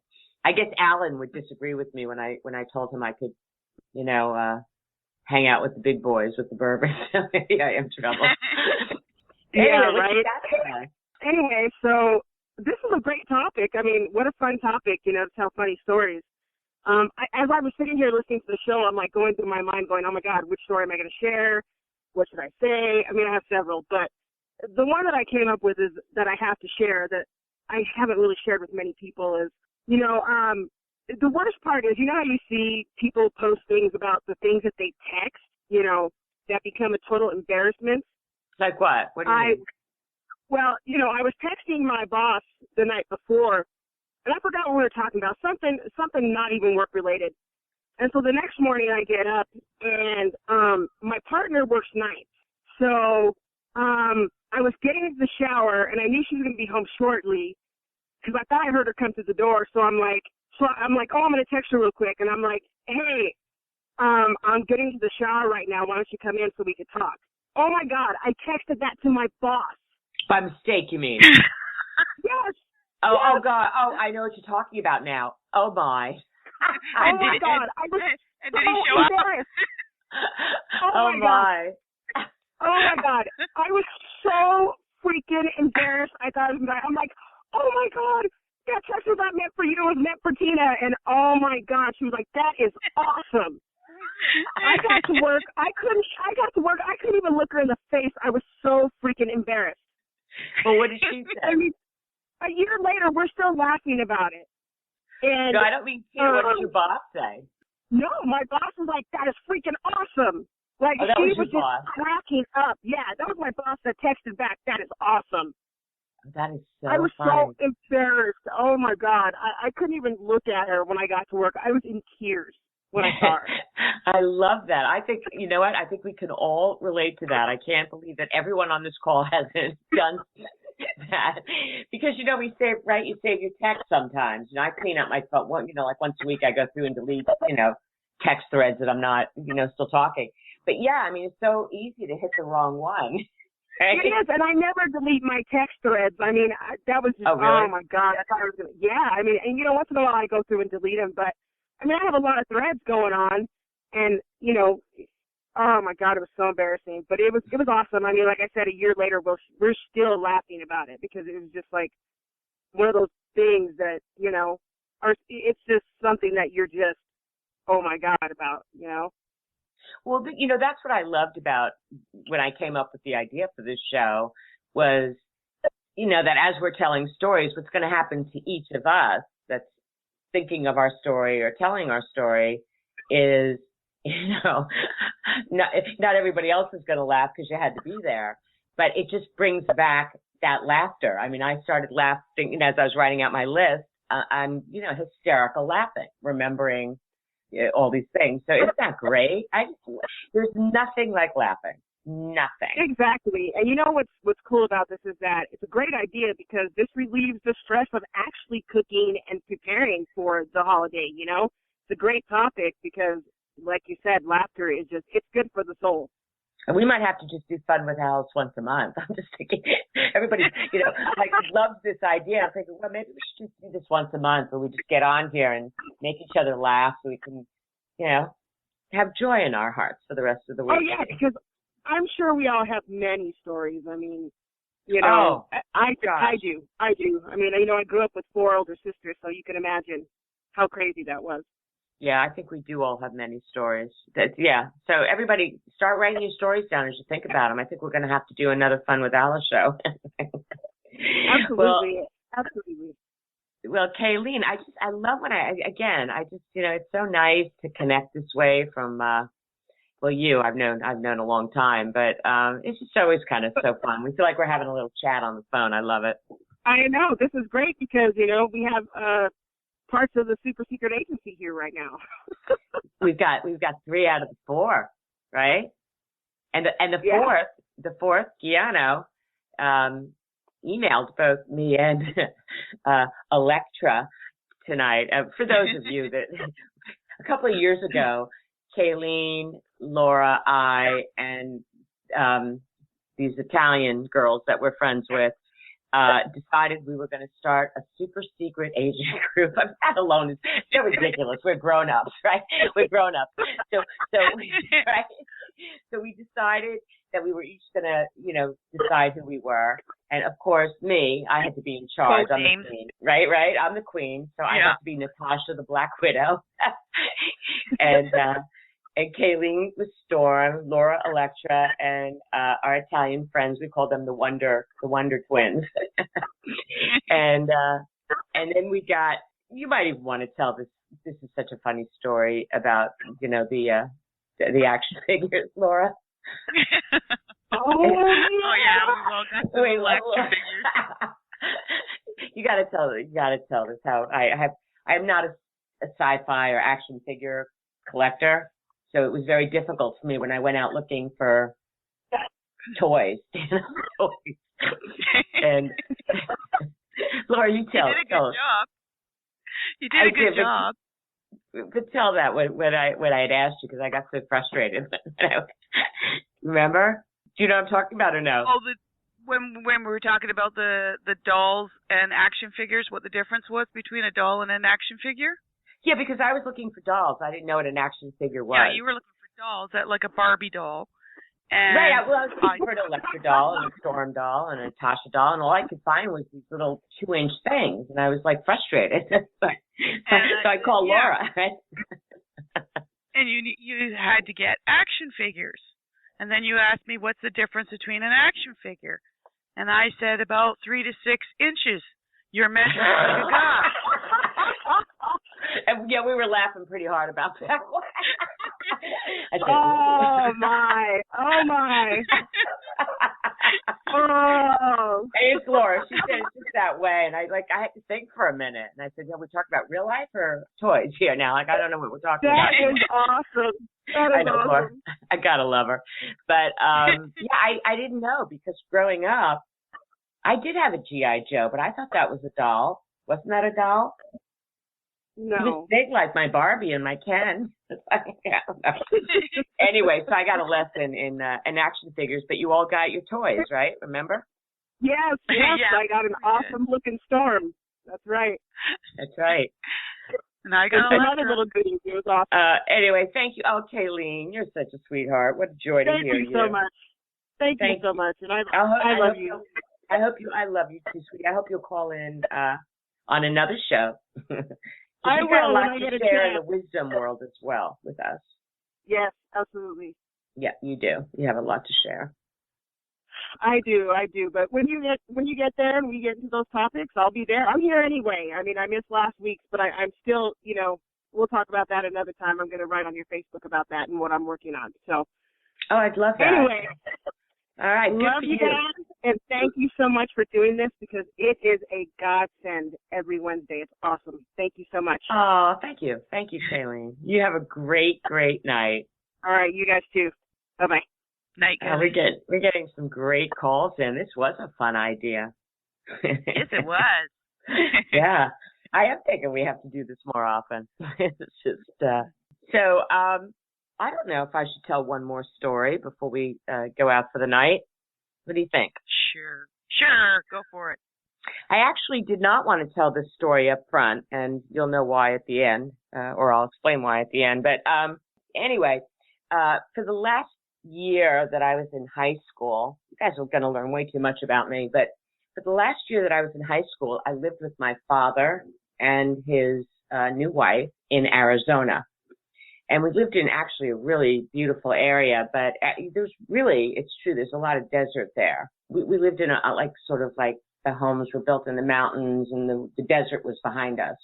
I guess Alan would disagree with me when I told him I could, hang out with the big boys with the bourbon. Maybe I am trouble. Yeah, anyway, right. Anyway, so this is a great topic. I mean, what a fun topic, to tell funny stories. As I was sitting here listening to the show, I'm like going through my mind going, oh my God, which story am I going to share? What should I say? I mean, I have several, but the one that I came up with is that I have to share that I haven't really shared with many people is, the worst part is, how you see people post things about the things that they text, that become a total embarrassment. Like what? What do you mean? Well, I was texting my boss the night before, and I forgot what we were talking about, something not even work related. And so the next morning I get up, and my partner works nights. So I was getting into the shower, and I knew she was going to be home shortly because I thought I heard her come through the door. So I'm like, oh, I'm going to text her real quick. And I'm like, hey, I'm getting to the shower right now. Why don't you come in so we can talk? Oh, my God. I texted that to my boss. By mistake, you mean? Yes. Oh, yes. Oh, God. Oh, I know what you're talking about now. Oh, my. Oh, my God. I was and did he show embarrassed. Up? Oh, my. Oh, my God. I was so freaking embarrassed. I thought it was I'm like, oh, my God. That text was not meant for you. It was meant for Tina. And, oh, my God. She was like, that is awesome. I got to work. I couldn't even look her in the face. I was so freaking embarrassed. Well, what did she say? I mean, a year later, we're still laughing about it. And, no, I don't mean Tina. What did your boss say? No, my boss was like, that is freaking awesome. Like, that she was just cracking up. Yeah, that was my boss that texted back, that is awesome. That is so I was funny. so embarrassed. Oh, my God. I couldn't even look at her when I got to work. I was in tears when I saw her. I love that. I think, you know what? I think we can all relate to that. I can't believe that everyone on this call hasn't done that. Because, we save, right? You save your text sometimes. I clean up my phone. Well, like once a week I go through and delete, text threads that I'm not, still talking. But yeah, I mean, it's so easy to hit the wrong one. Right? It is, and I never delete my text threads. I mean, that was just, oh, really? Oh my God. I thought I was going to, yeah, I mean, and once in a while I go through and delete them, but I mean, I have a lot of threads going on, and, oh my God, it was so embarrassing, but it was awesome. I mean, like I said, a year later, we're still laughing about it because it was just like one of those things that, it's just something that you're just, oh my God, about, Well, that's what I loved about when I came up with the idea for this show was, that as we're telling stories, what's going to happen to each of us that's thinking of our story or telling our story is not everybody else is going to laugh because you had to be there, but it just brings back that laughter. I mean, I started laughing as I was writing out my list. I'm, hysterical laughing, remembering all these things. So isn't that great? There's nothing like laughing. Nothing. Exactly. And what's cool about this is that it's a great idea because this relieves the stress of actually cooking and preparing for the holiday, It's a great topic because, like you said, laughter is it's good for the soul. And we might have to just do Fun with Alice once a month. I'm just thinking, everybody, loves this idea. I'm thinking, well, maybe we should just do this once a month where we just get on here and make each other laugh so we can, have joy in our hearts for the rest of the week. Oh, yeah, because I'm sure we all have many stories. I mean, I do. I mean, I grew up with 4 older sisters, so you can imagine how crazy that was. Yeah, I think we do all have many stories. So everybody start writing your stories down as you think about them. I think we're going to have to do another Fun with Alice show. Absolutely. Absolutely. Well, Kayleen, I love when it's so nice to connect this way from, you, I've known a long time, but it's just always kind of so fun. We feel like we're having a little chat on the phone. I love it. I know. This is great because, we have parts of the super secret agency here right now. We've got 3 out of the 4, right? And the fourth, Giano, emailed both me and Electra tonight. For those of you that a couple of years ago, Kayleen, Laura, I, and these Italian girls that we're friends with decided we were going to start a super secret agent group. That alone is so ridiculous. We're grown-ups, right? We're grown-ups. So right? So we decided that we were each going to, decide who we were. And, of course, I had to be in charge. I'm the queen, right? I'm the queen. So I had to be Natasha, the Black Widow. And Kayleen was Storm, Laura, Electra, and our Italian friends. We call them the Wonder Twins. And then we got. You might even want to tell this. This is such a funny story about the action figures, Laura. Oh yeah, we all got the action figures. You got to tell this how I'm not a sci-fi or action figure collector. So it was very difficult for me when I went out looking for toys. And Laura, you tell. You did a good job. You did a good job. But tell that when I had asked you because I got so frustrated. Remember? Do you know what I'm talking about or no? Oh, when we were talking about the dolls and action figures, what the difference was between a doll and an action figure? Yeah, because I was looking for dolls. I didn't know what an action figure was. Yeah, you were looking for dolls, like a Barbie doll. And right, I was looking for an Electra doll and a Storm doll and a Natasha doll, and all I could find was these little 2-inch things, and I was frustrated. So I called Laura. Right? And you had to get action figures, and then you asked me what's the difference between an action figure, and I said about 3 to 6 inches. You're measuring like a guy. And we were laughing pretty hard about that. Oh my! Oh. It's Laura. She said it's just that way, and I had to think for a minute, and I said, "Yeah, we talk about real life or toys here now? I don't know what we're talking about." That is awesome. I know, Laura. I gotta love her, but I didn't know because growing up, I did have a G.I. Joe, but I thought that was a doll. Wasn't that a doll? No. It was big like my Barbie and my Ken. Anyway, so I got a lesson in action figures, but you all got your toys, right? Remember? Yes, yeah. I got an awesome looking Storm. That's right. That's right. And I got another little goodie. It was awesome. Anyway, thank you. Oh, Kayleen, you're such a sweetheart. What a joy to hear you. Thank you so much. Thank you so much. And I love you. I love you too, sweetie. I hope you'll call in on another show. I will. Got a lot when I to get a share in chance. the wisdom world as well with us. Yes, absolutely. Yeah, you do. You have a lot to share. I do. But when you get there and we get into those topics, I'll be there. I'm here anyway. I mean, I missed last week's, but I'm still, we'll talk about that another time. I'm going to write on your Facebook about that and what I'm working on. So. Oh, I'd love that. Anyway. All right. Love you guys, and thank you so much for doing this because it is a godsend every Wednesday. It's awesome. Thank you so much. Oh, thank you. Thank you, Shailene. You have a great, great night. All right, you guys too. Bye-bye. Night, guys. We're getting some great calls in. This was a fun idea. Yes, it was. Yeah. I am thinking we have to do this more often. It's just, so, I don't know if I should tell one more story before we go out for the night. What do you think? Sure. Go for it. I actually did not want to tell this story up front, and you'll know why at the end, or I'll explain why at the end. But anyway, for the last year that I was in high school, you guys are going to learn way too much about me, but for the last year that I was in high school, I lived with my father and his new wife in Arizona. And we lived in actually a really beautiful area, but it's true, there's a lot of desert there. We lived in the homes were built in the mountains and the desert was behind us.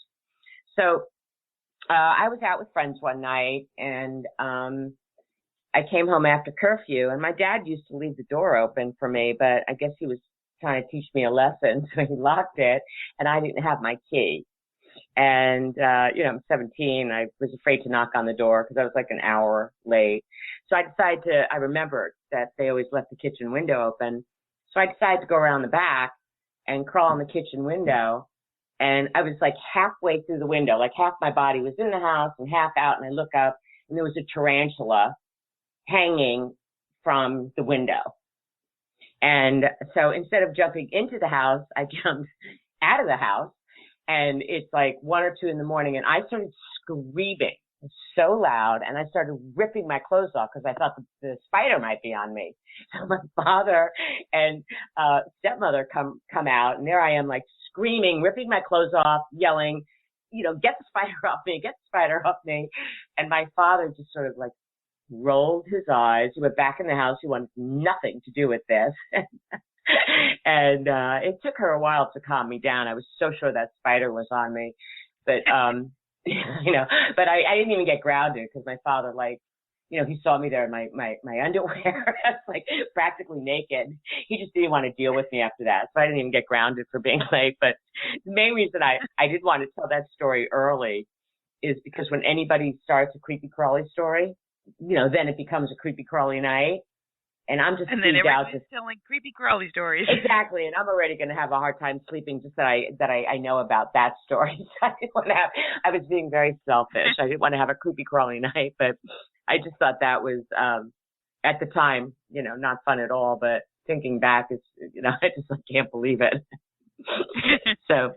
So I was out with friends one night and I came home after curfew and my dad used to leave the door open for me, but I guess he was trying to teach me a lesson, so he locked it and I didn't have my key. And, I'm 17. I was afraid to knock on the door because I was like an hour late. So I remembered that they always left the kitchen window open. So I decided to go around the back and crawl in the kitchen window. And I was like halfway through the window, like half my body was in the house and half out. And I look up and there was a tarantula hanging from the window. And so instead of jumping into the house, I jumped out of the house. And it's like 1 or 2 in the morning, and I started screaming so loud, and I started ripping my clothes off because I thought the spider might be on me. So my father and stepmother come out, and there I am, like screaming, ripping my clothes off, yelling, get the spider off me, get the spider off me. And my father just sort of like rolled his eyes. He went back in the house. He wanted nothing to do with this. And it took her a while to calm me down. I was so sure that spider was on me, but but I didn't even get grounded because my father, he saw me there in my underwear. I was like practically naked. He just didn't want to deal with me after that, so I didn't even get grounded for being late. But the main reason I did want to tell that story early is because when anybody starts a creepy crawly story, then it becomes a creepy crawly night. And I'm just and then everybody's telling creepy crawly stories. Exactly, and I'm already going to have a hard time sleeping just that I know about that story. So I was being very selfish. I didn't want to have a creepy crawly night, but I just thought that was at the time, not fun at all. But thinking back, it's I just can't believe it. So,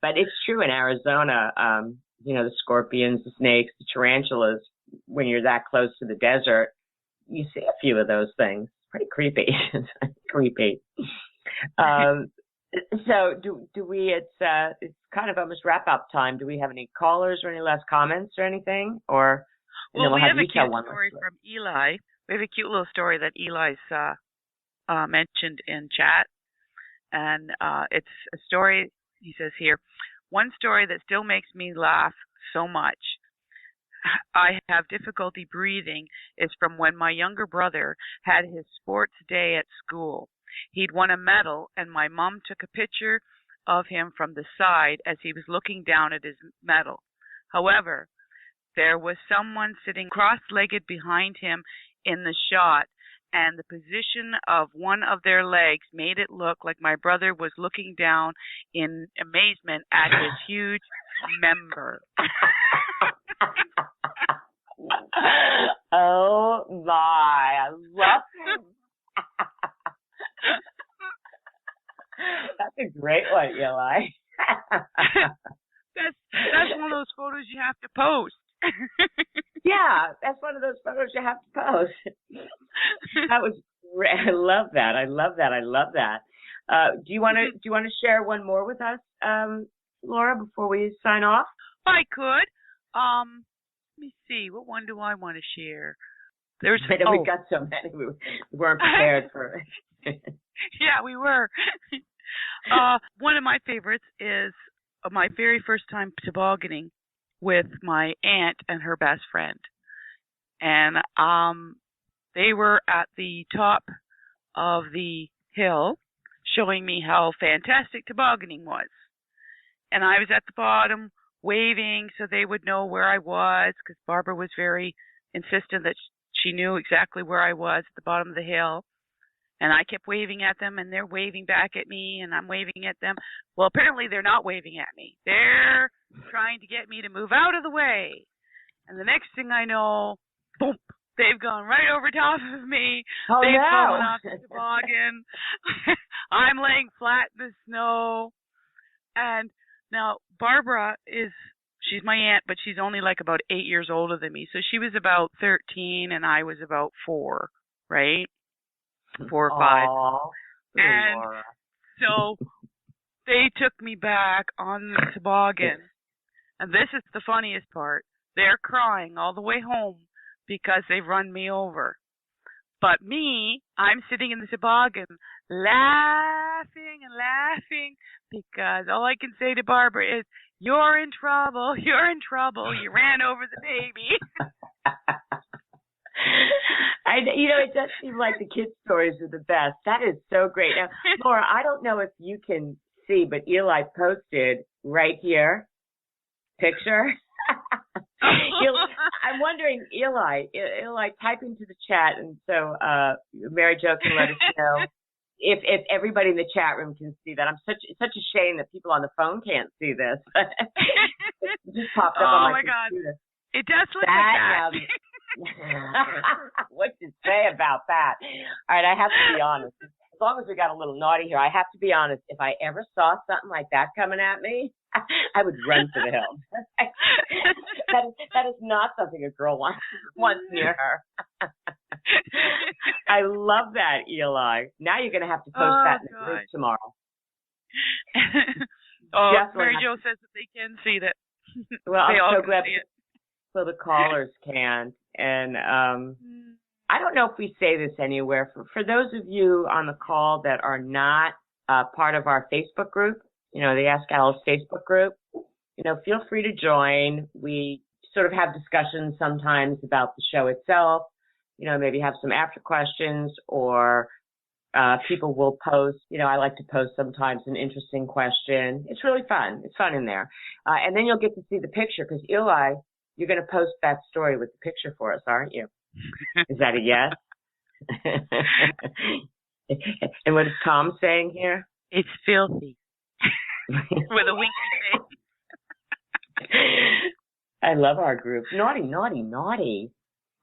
but it's true in Arizona. The scorpions, the snakes, the tarantulas. When you're that close to the desert, you see a few of those things. Pretty creepy. Creepy. So do we, it's kind of almost wrap up time. Do we have any callers or any last comments or anything? Or well, we have a cute story from Eli. We have a cute little story that Eli's mentioned in chat. And it's a story, he says here, one story that still makes me laugh so much. I have difficulty breathing is from when my younger brother had his sports day at school. He'd won a medal, and my mom took a picture of him from the side as he was looking down at his medal. However, there was someone sitting cross-legged behind him in the shot, and the position of one of their legs made it look like my brother was looking down in amazement at his huge member. Oh my, I love it. That's a great one, Eli. That's one of those photos you have to post. Yeah, that's one of those photos you have to post. That was great. I love that. I love that. Do you want to share one more with us, Laura, before we sign off? I could. Let me see. What one do I want to share? We got so many. We weren't prepared for it. Yeah, we were. One of my favorites is my very first time tobogganing with my aunt and her best friend. And they were at the top of the hill showing me how fantastic tobogganing was. And I was at the bottom waving so they would know where I was, because Barbara was very insistent that she knew exactly where I was at the bottom of the hill. And I kept waving at them, and they're waving back at me, and I'm waving at them. Well, apparently they're not waving at me. They're trying to get me to move out of the way. And the next thing I know, boom, they've gone right over top of me. Oh, they've no. fallen off the toboggan. I'm laying flat in the snow. And now Barbara she's my aunt, but she's only like about 8 years older than me. So she was about 13 and I was about 4, right? 4 or 5. Aww, and Laura. So they took me back on the toboggan. And this is the funniest part. They're crying all the way home because they've run me over. But me, I'm sitting in the toboggan laughing and laughing because all I can say to Barbara is, "You're in trouble. You're in trouble. You ran over the baby." It does seem like the kids' stories are the best. That is so great. Now, Laura, I don't know if you can see, but Eli posted right here, picture. I'm wondering, Eli, type into the chat, and so Mary Jo can let us know if everybody in the chat room can see that. It's such a shame that people on the phone can't see this. It just popped up on my computer. God. It does look like that. What to say about that? All right, I have to be honest. As long as we got a little naughty here, I have to be honest. If I ever saw something like that coming at me, I would run for the hills. That is not something a girl wants near her. I love that, Eli. Now you're going to have to post that in the group tomorrow. Mary Jo says that they can see that. Well, I'm so glad see it. So the callers can. And I don't know if we say this anywhere. For those of you on the call that are not part of our Facebook group, the Ask Alice Facebook group, feel free to join. We sort of have discussions sometimes about the show itself, maybe have some after questions, or people will post, I like to post sometimes an interesting question. It's really fun. It's fun in there. And then you'll get to see the picture, because Eli, you're going to post that story with the picture for us, aren't you? Is that a yes? And what is Tom saying here? It's filthy. With a winky face. I love our group. Naughty, naughty, naughty.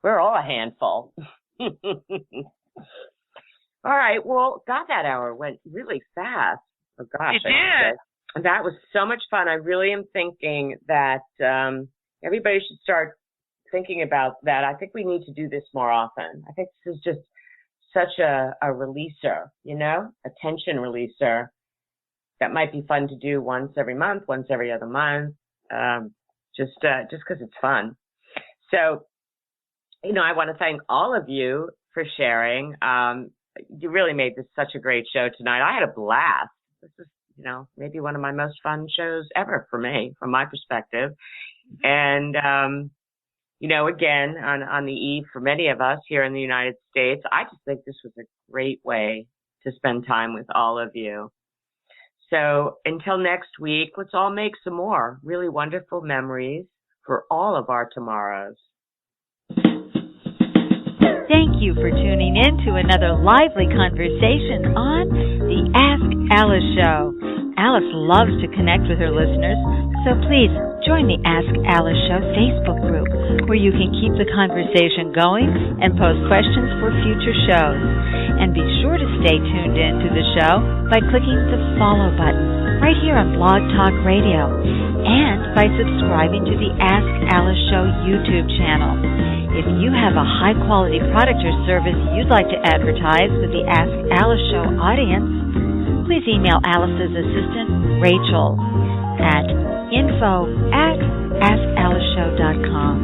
We're all a handful. All right. Well, God, that hour went really fast. Oh, gosh. It did. That was so much fun. I really am thinking that everybody should start thinking about that. I think we need to do this more often. I think this is just such a releaser, a tension releaser that might be fun to do once every month, once every other month, just because it's fun. So, I want to thank all of you for sharing. You really made this such a great show tonight. I had a blast. This is, maybe one of my most fun shows ever for me, from my perspective. And, again, on the eve for many of us here in the United States, I just think this was a great way to spend time with all of you. So until next week, let's all make some more really wonderful memories for all of our tomorrows. Thank you for tuning in to another lively conversation on the Ask Alice Show. Alice loves to connect with her listeners, so please join the Ask Alice Show Facebook group, where you can keep the conversation going and post questions for future shows. And be sure to stay tuned in to the show by clicking the follow button right here on Blog Talk Radio, and by subscribing to the Ask Alice Show YouTube channel. If you have a high-quality product or service you'd like to advertise with the Ask Alice Show audience, please email Alice's assistant, Rachel, at info@askaliceshow.com.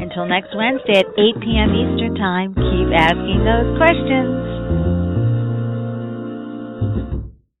Until next Wednesday at 8 p.m. Eastern Time, keep asking those questions.